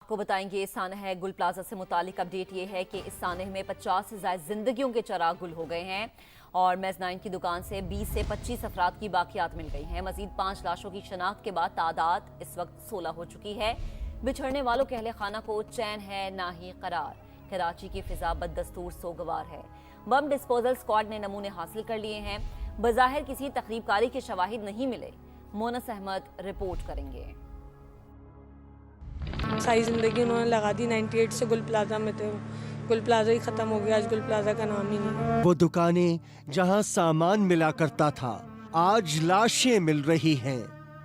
आपको बताएंगे सानह गुल प्लाजा से मुतालिक अपडेट ये है कि इस सानह में 50 से ज्यादा जिंदगियों के चिराग गुल हो गए हैं और मेज़नाइन की दुकान से 20 से 25 अफराद की बाकियात मिल गई हैं। मजीद 5 लाशों की शनाख्त के बाद तादाद इस वक्त 16 हो चुकी है। बिछड़ने वालों के अहले खाना को चैन है ना ही करार। कराची की फिजा बददस्तूर सोगवार है। बम डिस्पोजल स्क्वाड ने नमूने हासिल कर लिए हैं। बज़ाहिर किसी तकरीबकारी के शवाहिद नहीं मिले। मोनस अहमद रिपोर्ट करेंगे। सारी ज़िंदगी उन्होंने लगा दी। 98 से गुल प्लाजा में थे, गुल प्लाजा ही ख़त्म हो गया। आज गुल प्लाजा का नाम ही नहीं। वो दुकानें जहां सामान मिला करता था, आज लाशें मिल रही हैं।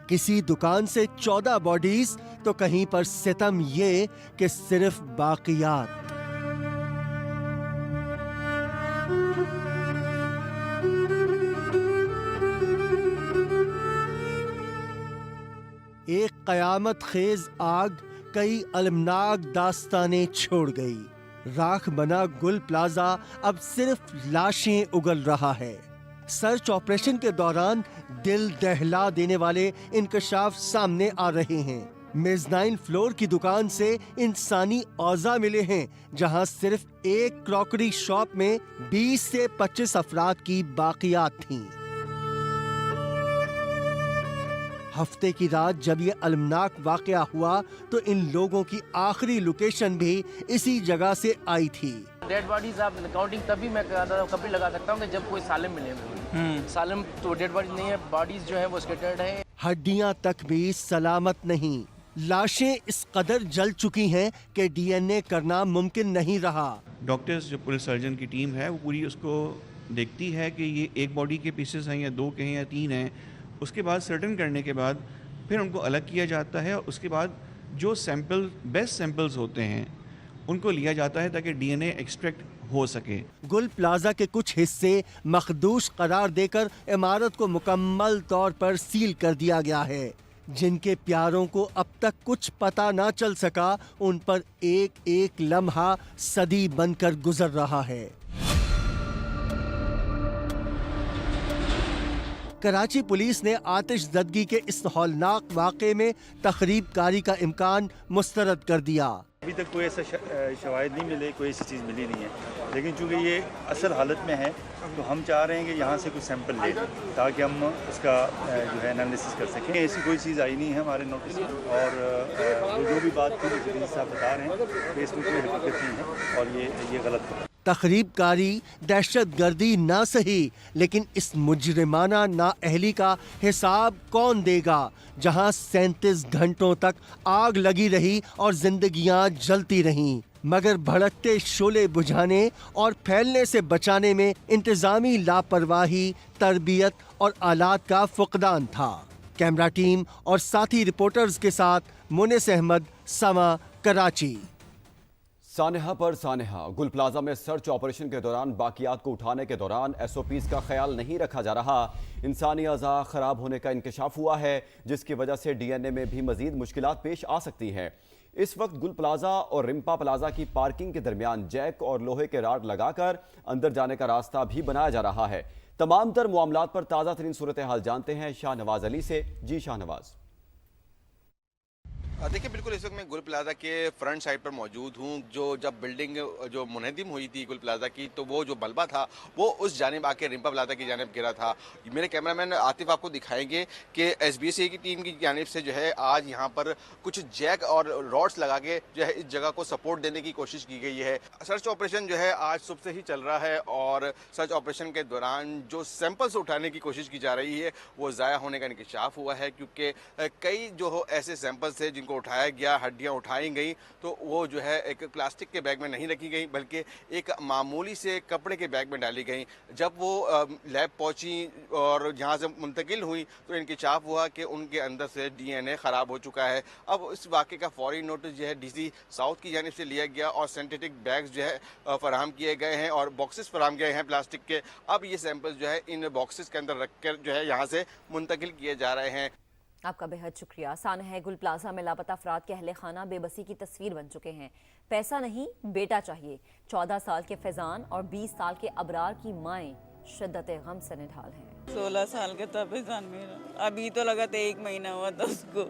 किसी दुकान से 14 बॉडीज तो कहीं पर सितम ये कि सिर्फ बाकियात। एक कयामत खेज आग कई अलमनाक दास्तानें छोड़ गई। राख बना गुल प्लाजा अब सिर्फ लाशें उगल रहा है। सर्च ऑपरेशन के दौरान दिल दहला देने वाले इंकशाफ सामने आ रहे हैं। मेज़नाइन फ्लोर की दुकान से इंसानी औज़ा मिले हैं, जहां सिर्फ एक क्रॉकरी शॉप में 20 से 25 अफराद की बाकियात थीं। हफ्ते की रात जब ये अलमनाक वाकया हुआ तो इन लोगों की आखिरी लोकेशन भी इसी जगह से आई थी। डेड बॉडीज आप काउंटिंग तभी मैं कभी लगा सकता हूँ कि जब कोई सालिम मिले। सालिम तो डेड बॉडीज नहीं है, बॉडीज जो है वो स्कैटर्ड है। हड्डियां तक भी सलामत नहीं। लाशें इस कदर जल चुकी हैं कि डीएनए करना मुमकिन नहीं रहा। डॉक्टर्स जो पुलिस सर्जन की टीम है वो पूरी उसको देखती है कि ये एक बॉडी के पीसेस हैं या 2 के हैं या 3 हैं। उसके बाद सर्टन करने के बाद फिर उनको अलग किया जाता है और उसके बाद जो सैंपल बेस्ट सैंपल्स होते हैं उनको लिया जाता है ताकि डीएनए एक्सट्रैक्ट हो सके। गुल प्लाजा के कुछ हिस्से मखदूश करार देकर इमारत को मुकम्मल तौर पर सील कर दिया गया है। जिनके प्यारों को अब तक कुछ पता ना चल सका, उन पर एक एक लम्हा सदी बनकर गुजर रहा है। कराची पुलिस ने आतिशज़दगी के इस हौलनाक वाक़े में तखरीबकारी का इम्कान मुस्तरद कर दिया। अभी तक कोई ऐसा शवाहिद नहीं मिले, कोई ऐसी चीज़ मिली नहीं है। लेकिन चूँकि ये असल हालत में है तो हम चाह रहे हैं कि यहाँ से कुछ सैंपल लें ताकि हम उसका जो है एनालिसिस कर सकें। ऐसी कोई चीज़ आई नहीं है हमारे नोटिस में और जो भी बात थी पुलिस साहब बता रहे हैं कि इसमें कोई हकीकत नहीं है और ये गलत है। तखरीबकारी दहशतगर्दी ना सही, लेकिन इस मुजरिमाना नाअहली का हिसाब कौन देगा, जहां 37 घंटों तक आग लगी रही और जिंदगियां जलती रहीं, मगर भड़कते शोले बुझाने और फैलने से बचाने में इंतजामी लापरवाही, तरबियत और आलात का फुकदान था। कैमरा टीम और साथी रिपोर्टर्स के साथ मोनिस अहमद, समा, कराची। सानहा पर सानहा गुल प्लाजा में सर्च ऑपरेशन के दौरान बाकियात को उठाने के दौरान एसओपीज का ख्याल नहीं रखा जा रहा। इंसानी अज़ा खराब होने का इंकशाफ हुआ है, जिसकी वजह से डीएनए में भी मजीद मुश्किलात पेश आ सकती हैं। इस वक्त गुल प्लाजा और रिम्पा प्लाजा की पार्किंग के दरमियान जैक और लोहे के राड लगाकर अंदर जाने का रास्ता भी बनाया जा रहा है। तमाम तर मामलात पर ताज़ा तरीन सूरत हाल जानते हैं शाहनवाज अली से। जी शाहनवाज। देखिए, बिल्कुल इस वक्त मैं गुल प्लाजा के फ्रंट साइड पर मौजूद हूँ। जब बिल्डिंग जो मुनहदिम हुई थी गुल प्लाजा की, तो वो जो मलबा था वो उस जानिब आके रिम्पा प्लाजा की जानिब गिरा था। मेरे कैमरामैन आतिफ आपको दिखाएंगे कि एसबीसी की टीम की जानिब से जो है आज यहाँ पर कुछ जैक और रॉड्स लगा के जो है इस जगह को सपोर्ट देने की कोशिश की गई है। सर्च ऑपरेशन जो है आज सुबह से ही चल रहा है और सर्च ऑपरेशन के दौरान जो सैंपल्स उठाने की कोशिश की जा रही है वो ज़ाया होने का इंकशाफ हुआ है, क्योंकि कई जो ऐसे सैंपल्स थे जिनको उठाया गया, हड्डियां उठाई गई, तो वो जो है एक प्लास्टिक के बैग में नहीं रखी गई बल्कि एक मामूली से कपड़े के बैग में डाली गई। जब वो लैब पहुंची और जहां से मुंतकिल हुई तो इंकशाफ हुआ कि उनके अंदर से डीएनए ख़राब हो चुका है। अब इस वाक़े का फौरी नोटिस जो है डीसी साउथ की जानिब से लिया गया और सिंथेटिक बैग्स जो है फराहम किए गए हैं और बॉक्सेस फराहम किए हैं प्लास्टिक के। अब ये सैंपल्स जो है इन बॉक्सेस के अंदर रख कर जो है यहाँ से मुंतकिल किए जा रहे हैं। आपका बेहद शुक्रिया। सानह गुल प्लाजा में लापता अफराद के अहले खाना बेबसी की तस्वीर बन चुके हैं। पैसा नहीं, बेटा चाहिए। 14 साल के फैजान और 20 साल के अबरार की माएँ शिद्दत गम से निढाल हैं। 16 साल के था फैजान मेरा, अभी तो लगा था 1 महीना हुआ था उसको।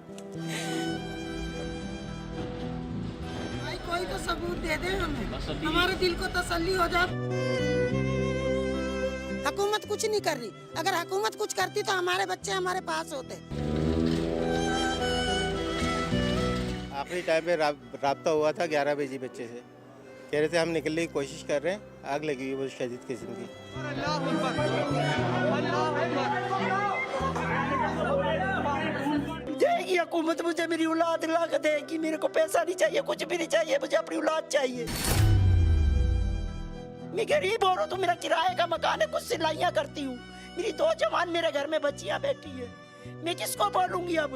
सबूत दे दें हमें, हमारे दिल को तसल्ली हो जाए। हुकूमत कुछ नहीं कर रही, अगर हुकूमत कुछ करती तो हमारे बच्चे हमारे पास होते। आखिरी टाइम पे राब्ता हुआ था 11 बजे बच्चे से, कह रहे थे हम निकलने की कोशिश कर रहे हैं, आग लगी हुई वो शदीद किस्म की। देगी हुकूमत मुझे, मेरी औलाद ला के देगी, मेरे को पैसा नहीं चाहिए, कुछ भी नहीं चाहिए, मुझे अपनी औलाद चाहिए। मैं गरीब हो रहा हूँ तो मेरा किराए का मकान है, कुछ सिलाइयाँ करती हूँ, मेरी 2 जवान मेरे घर में बच्चियाँ बैठी है, मैं किसको बोलूंगी अब,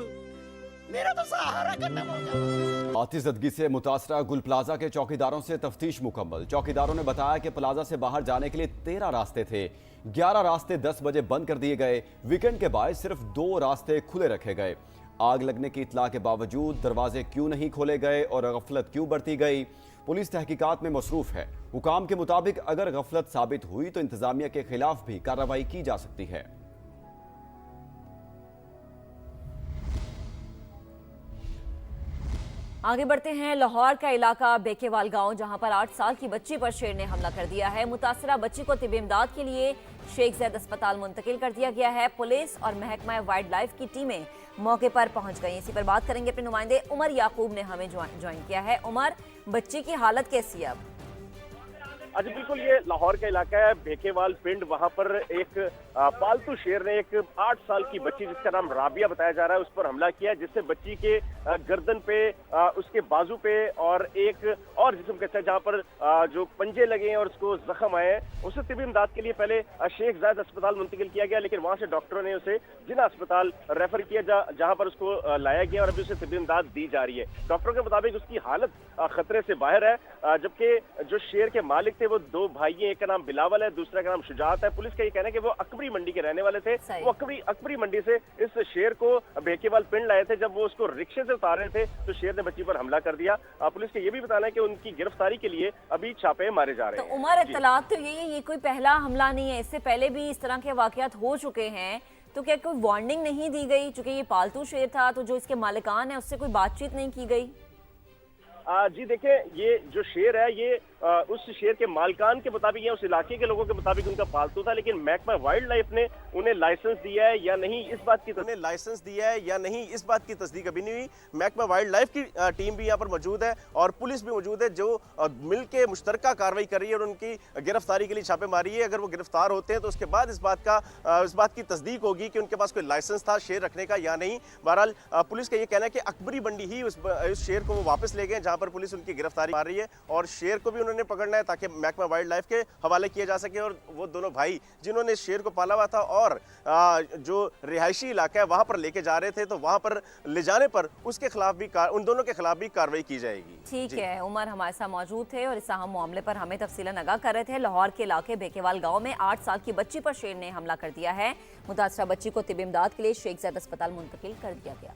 मेरा तो सहारा करना होगा। आतिशदगी से मुतासरा गुल प्लाजा के चौकीदारों से तफ्तीश मुकम्मल। चौकीदारों ने बताया कि प्लाजा से बाहर जाने के लिए 13 रास्ते थे, 11 रास्ते 10 बजे बंद कर दिए गए। वीकेंड के बाद सिर्फ 2 रास्ते खुले रखे गए। आग लगने की इतला के बावजूद दरवाजे क्यों नहीं खोले गए और गफलत क्यों बढ़ती गई, पुलिस तहकीकात में मसरूफ है। हुकाम के मुताबिक अगर गफलत साबित हुई तो इंतजामिया के खिलाफ भी कार्रवाई की जा सकती है। आगे बढ़ते हैं। लाहौर का इलाका बेकेवाल गांव, जहां पर 8 साल की बच्ची पर शेर ने हमला कर दिया है। मुतासरा बच्ची को तिब इमदाद के लिए शेख ज़ैद अस्पताल मुंतकिल कर दिया गया है। पुलिस और महकमा वाइल्ड लाइफ की टीमें मौके पर पहुंच गई। इसी पर बात करेंगे, अपने नुमाइंदे उमर याकूब ने हमें ज्वाइन किया है। उमर, बच्ची की हालत कैसी है अब? अच्छा, बिल्कुल ये लाहौर का इलाका है, भेकेवाल पिंड। वहां पर एक पालतू शेर ने एक 8 साल की बच्ची, जिसका नाम राबिया बताया जा रहा है, उस पर हमला किया, जिससे बच्ची के गर्दन पे, उसके बाजू पे और एक और जिस्म के साथ जहां पर जो पंजे लगे हैं और उसको जख्म आए हैं, उसे तिबी इमदाद के लिए पहले शेख ज़ायद अस्पताल मुंतकिल किया गया, लेकिन वहां से डॉक्टरों ने उसे जिना अस्पताल रेफर किया, जहां पर उसको लाया गया और अभी उसे तिबी इमदाद दी जा रही है। डॉक्टरों के मुताबिक उसकी हालत खतरे से बाहर है, जबकि जो शेर के मालिक थे वो 2 भाई हैं, एक का नाम बिलावल है, दूसरा का नाम शुजात है। पुलिस का ये कहना है कि वो अकबरी मंडी के रहने वाले थे। वो अकबरी मंडी से इस शेर को बेकेवाल पिंड लाए थे। जब वो उसको रिक्शे से उतार रहे थे तो शेर ने बच्ची पर हमला कर दिया। पुलिस का ये भी बताना है कि उनकी गिरफ्तारी के लिए अभी छापे मारे जा रहे हैं। तो उमर, इत्तलात तो ये कोई पहला हमला नहीं है, इससे पहले भी इस तरह के वाकयात हो चुके हैं, तो क्या कोई वार्निंग नहीं दी गई? चूंकि ये पालतू शेर था तो जो इसके मालिकान है उससे कोई बातचीत नहीं की गई? जी देखिए, ये जो शेर है ये उस शेर के मालकान के मुताबिक या उस इलाके के लोगों के मुताबिक उनका पालतू था, लेकिन महकमा वाइल्ड लाइफ ने उन्हें लाइसेंस दिया है या नहीं इस बात की तस्दीक अभी नहीं हुई। महकमा वाइल्ड लाइफ की टीम भी यहाँ पर मौजूद है और पुलिस भी मौजूद है, जो मिल के मुश्तरका कार्रवाई कर रही है और उनकी गिरफ्तारी के लिए छापे मारी है। अगर वो गिरफ्तार होते हैं तो उसके बाद इस बात की तस्दीक होगी कि उनके पास कोई लाइसेंस था शेर रखने का या नहीं। बहरहाल पुलिस का ये कहना है कि अकबरी मंडी ही उस शेर को वो वापस ले गए, जहाँ पर पुलिस उनकी गिरफ्तारी मार रही है और शेर को भी उन्होंने पकड़ना है ताकि महकमा वाइल्ड लाइफ के हवाले किया जा सके। और वो दोनों भाई जिन्होंने शेर को पाला हुआ था और जो रिहायशी इलाका है वहां पर लेके जा रहे थे, तो वहां पर ले जाने पर उसके खिलाफ भी उन दोनों के खिलाफ भी कार्रवाई की जाएगी। ठीक है, उमर हमारे साथ मौजूद थे और इस अहम मामले पर हमें तफसीलन आगाह कर रहे थे। लाहौर के इलाके बेकेवाल गांव में 8 साल की बच्ची पर शेर ने हमला कर दिया है। मुतासरा बच्ची को तिब इमदाद के लिए शेख ज़ैद अस्पताल मुंतकिल कर दिया गया।